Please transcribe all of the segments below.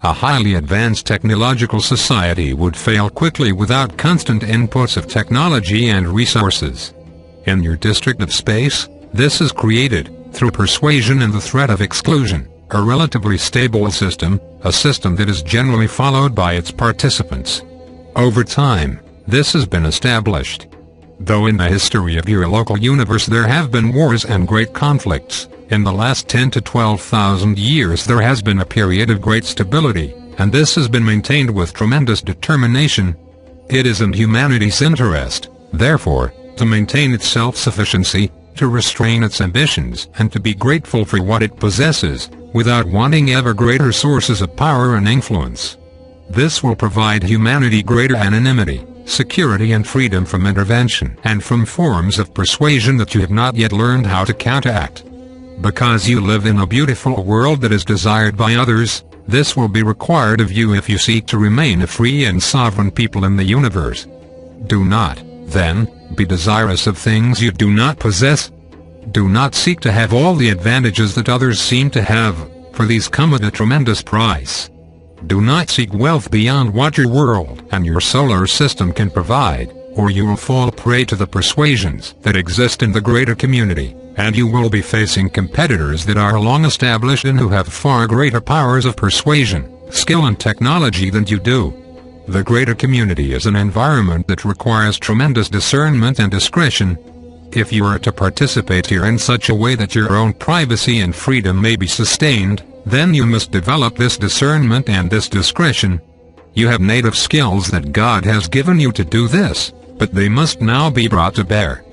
A highly advanced technological society would fail quickly without constant inputs of technology and resources. In your district of space, this is created, through persuasion and the threat of exclusion, a relatively stable system, a system that is generally followed by its participants. Over time, this has been established. Though in the history of your local universe there have been wars and great conflicts, in the last 10 to 12,000 years there has been a period of great stability, and this has been maintained with tremendous determination. It is in humanity's interest, therefore, to maintain its self-sufficiency, to restrain its ambitions, and to be grateful for what it possesses, without wanting ever greater sources of power and influence. This will provide humanity greater anonymity, security and freedom from intervention and from forms of persuasion that you have not yet learned how to counteract. Because you live in a beautiful world that is desired by others, this will be required of you if you seek to remain a free and sovereign people in the universe. Do not, then, be desirous of things you do not possess. Do not seek to have all the advantages that others seem to have, for these come at a tremendous price. Do not seek wealth beyond what your world and your solar system can provide, or you will fall prey to the persuasions that exist in the greater community, and you will be facing competitors that are long established and who have far greater powers of persuasion, skill and technology than you do. The greater community is an environment that requires tremendous discernment and discretion. If you are to participate here in such a way that your own privacy and freedom may be sustained, then you must develop this discernment and this discretion. You have native skills that God has given you to do this, but they must now be brought to bear.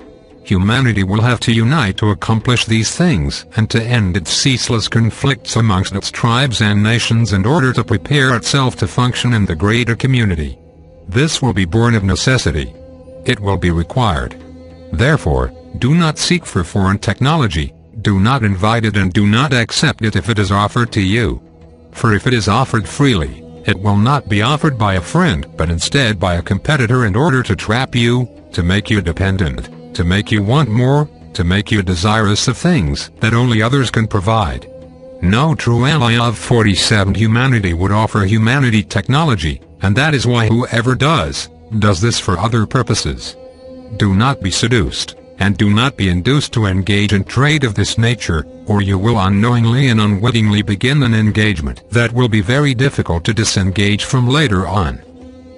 Humanity will have to unite to accomplish these things and to end its ceaseless conflicts amongst its tribes and nations in order to prepare itself to function in the greater community. This will be born of necessity. It will be required. Therefore, do not seek for foreign technology, do not invite it and do not accept it if it is offered to you. For if it is offered freely, it will not be offered by a friend but instead by a competitor in order to trap you, to make you dependent, to make you want more, to make you desirous of things that only others can provide. No true ally of 47 humanity would offer humanity technology, and that is why whoever does this for other purposes. Do not be seduced, and do not be induced to engage in trade of this nature, or you will unknowingly and unwittingly begin an engagement that will be very difficult to disengage from later on.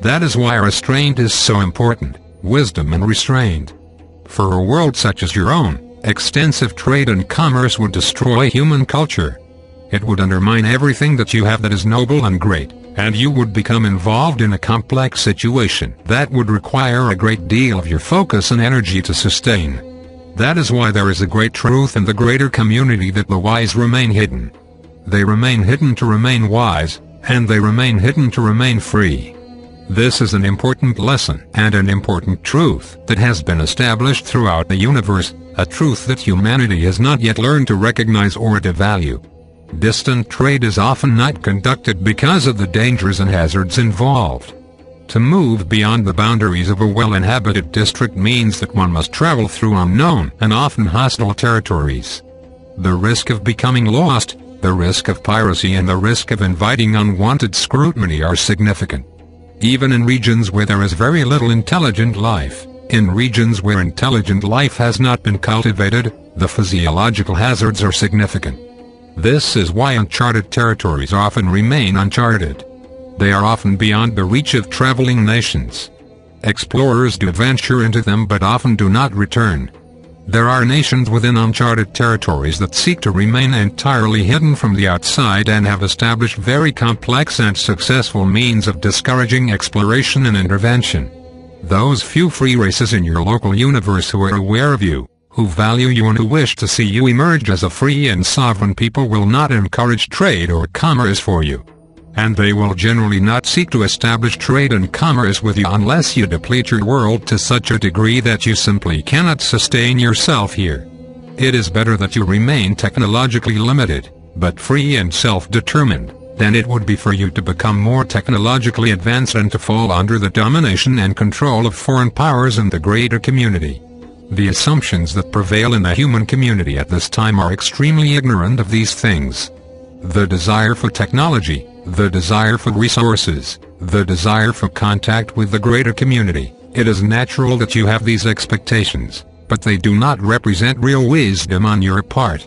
That is why restraint is so important, wisdom and restraint. For a world such as your own, extensive trade and commerce would destroy human culture. It would undermine everything that you have that is noble and great, and you would become involved in a complex situation that would require a great deal of your focus and energy to sustain. That is why there is a great truth in the greater community that the wise remain hidden. They remain hidden to remain wise, and they remain hidden to remain free. This is an important lesson and an important truth that has been established throughout the universe, a truth that humanity has not yet learned to recognize or to value. Distant trade is often not conducted because of the dangers and hazards involved. To move beyond the boundaries of a well-inhabited district means that one must travel through unknown and often hostile territories. The risk of becoming lost, the risk of piracy and the risk of inviting unwanted scrutiny are significant. Even in regions where there is very little intelligent life, in regions where intelligent life has not been cultivated, the physiological hazards are significant. This is why uncharted territories often remain uncharted. They are often beyond the reach of traveling nations. Explorers do venture into them but often do not return. There are nations within uncharted territories that seek to remain entirely hidden from the outside and have established very complex and successful means of discouraging exploration and intervention. Those few free races in your local universe who are aware of you, who value you and who wish to see you emerge as a free and sovereign people will not encourage trade or commerce for you. And they will generally not seek to establish trade and commerce with you unless you deplete your world to such a degree that you simply cannot sustain yourself here. It is better that you remain technologically limited, but free and self-determined, than it would be for you to become more technologically advanced and to fall under the domination and control of foreign powers in the greater community. The assumptions that prevail in the human community at this time are extremely ignorant of these things. the desire for technology, the desire for resources, the desire for contact with the greater community. It is natural that you have these expectations, but they do not represent real wisdom on your part.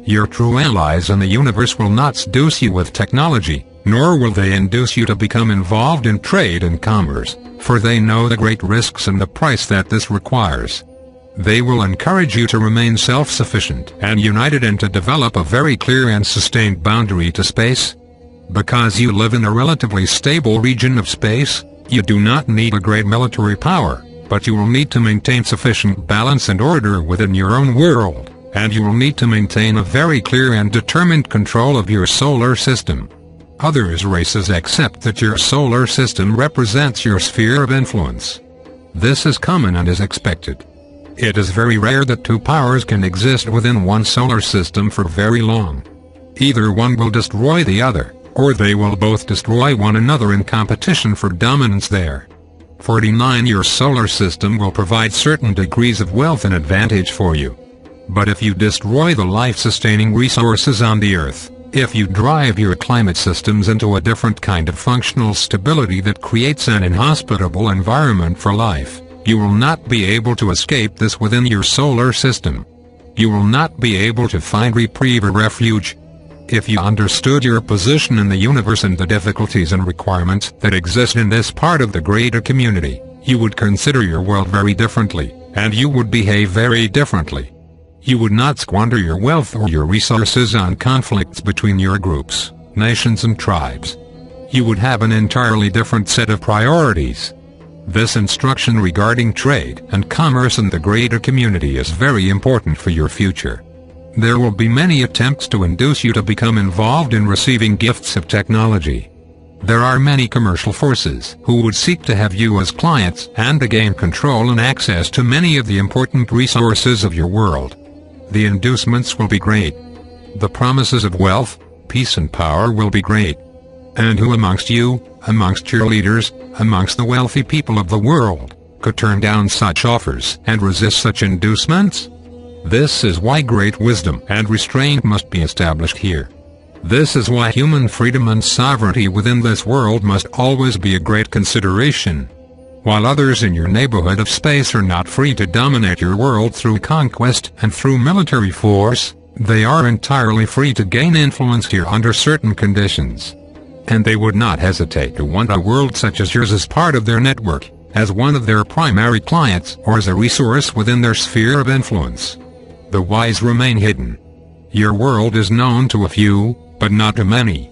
Your true allies in the universe will not seduce you with technology, nor will they induce you to become involved in trade and commerce, for they know the great risks and the price that this requires. They will encourage you to remain self-sufficient and united and to develop a very clear and sustained boundary to space. Because you live in a relatively stable region of space, you do not need a great military power, but you will need to maintain sufficient balance and order within your own world, and you will need to maintain a very clear and determined control of your solar system. Others races accept that your solar system represents your sphere of influence. This is common and is expected. It is very rare that two powers can exist within one solar system for very long. Either one will destroy the other, or they will both destroy one another in competition for dominance there. 49. Your solar system will provide certain degrees of wealth and advantage for you. But if you destroy the life-sustaining resources on the Earth, if you drive your climate systems into a different kind of functional stability that creates an inhospitable environment for life, you will not be able to escape this within your solar system. You will not be able to find reprieve or refuge. If you understood your position in the universe and the difficulties and requirements that exist in this part of the greater community, you would consider your world very differently, and you would behave very differently. You would not squander your wealth or your resources on conflicts between your groups, nations and tribes. You would have an entirely different set of priorities. This instruction regarding trade and commerce in the greater community is very important for your future. There will be many attempts to induce you to become involved in receiving gifts of technology. There are many commercial forces who would seek to have you as clients and to gain control and access to many of the important resources of your world. The inducements will be great. The promises of wealth, peace and power will be great. And who amongst you, amongst your leaders, amongst the wealthy people of the world, could turn down such offers and resist such inducements? This is why great wisdom and restraint must be established here. This is why human freedom and sovereignty within this world must always be a great consideration. While others in your neighborhood of space are not free to dominate your world through conquest and through military force, they are entirely free to gain influence here under certain conditions. And they would not hesitate to want a world such as yours as part of their network, as one of their primary clients, or as a resource within their sphere of influence. The wise remain hidden. Your world is known to a few, but not to many.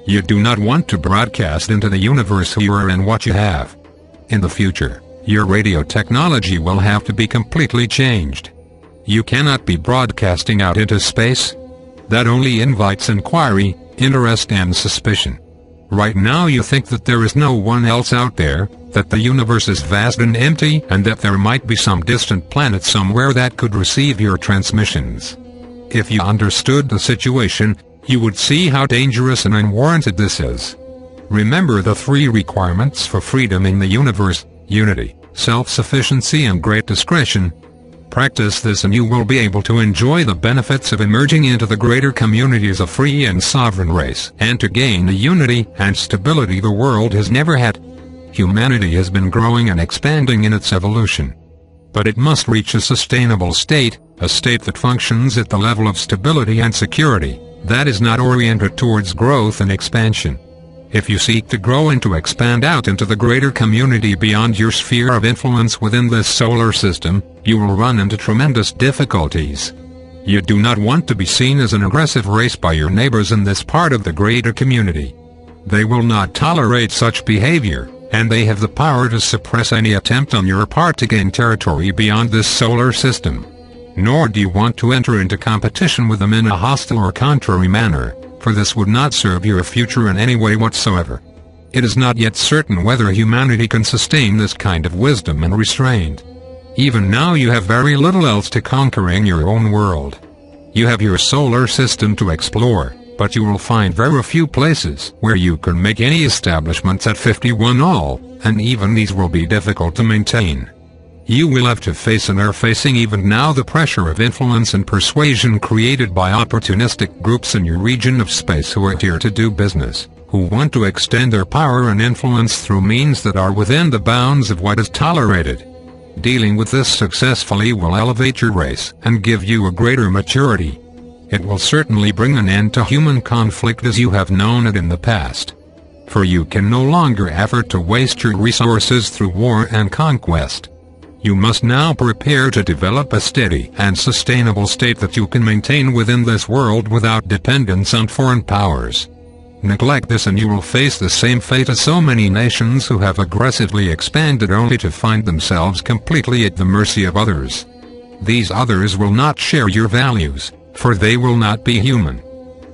You do not want to broadcast into the universe who you are and what you have. In the future, your radio technology will have to be completely changed. You cannot be broadcasting out into space. That only invites inquiry, interest and suspicion. Right now you think that there is no one else out there, that the universe is vast and empty, and that there might be some distant planet somewhere that could receive your transmissions. If you understood the situation, you would see how dangerous and unwarranted this is. Remember the three requirements for freedom in the universe: unity, self-sufficiency and great discretion. Practice this and you will be able to enjoy the benefits of emerging into the greater community as a free and sovereign race, and to gain the unity and stability the world has never had. Humanity has been growing and expanding in its evolution. But it must reach a sustainable state, a state that functions at the level of stability and security, that is not oriented towards growth and expansion. If you seek to grow and to expand out into the greater community beyond your sphere of influence within this solar system, you will run into tremendous difficulties. You do not want to be seen as an aggressive race by your neighbors in this part of the greater community. They will not tolerate such behavior, and they have the power to suppress any attempt on your part to gain territory beyond this solar system. Nor do you want to enter into competition with them in a hostile or contrary manner, for this would not serve your future in any way whatsoever. It is not yet certain whether humanity can sustain this kind of wisdom and restraint. Even now you have very little else to conquer in your own world. You have your solar system to explore, but you will find very few places where you can make any establishments at 51 all, and even these will be difficult to maintain. You will have to face and are facing even now the pressure of influence and persuasion created by opportunistic groups in your region of space who are here to do business, who want to extend their power and influence through means that are within the bounds of what is tolerated. Dealing with this successfully will elevate your race and give you a greater maturity. It will certainly bring an end to human conflict as you have known it in the past. For you can no longer afford to waste your resources through war and conquest. You must now prepare to develop a steady and sustainable state that you can maintain within this world without dependence on foreign powers. Neglect this and you will face the same fate as so many nations who have aggressively expanded only to find themselves completely at the mercy of others. These others will not share your values, for they will not be human.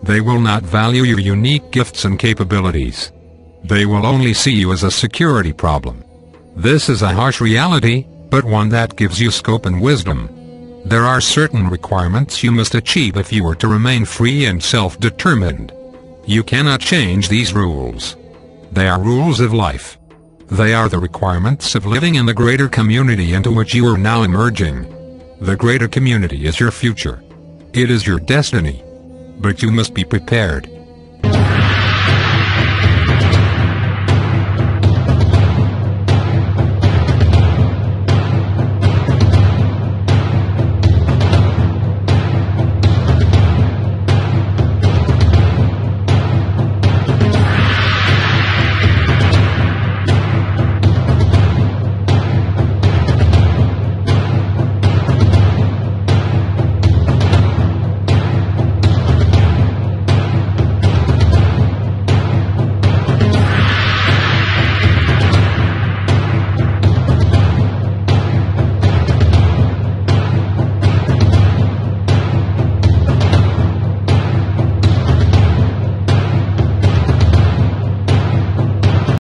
They will not value your unique gifts and capabilities. They will only see you as a security problem. This is a harsh reality, but one that gives you scope and wisdom. There are certain requirements you must achieve if you are to remain free and self-determined. You cannot change these rules. They are rules of life. They are the requirements of living in the greater community into which you are now emerging. The greater community is your future. It is your destiny. But you must be prepared.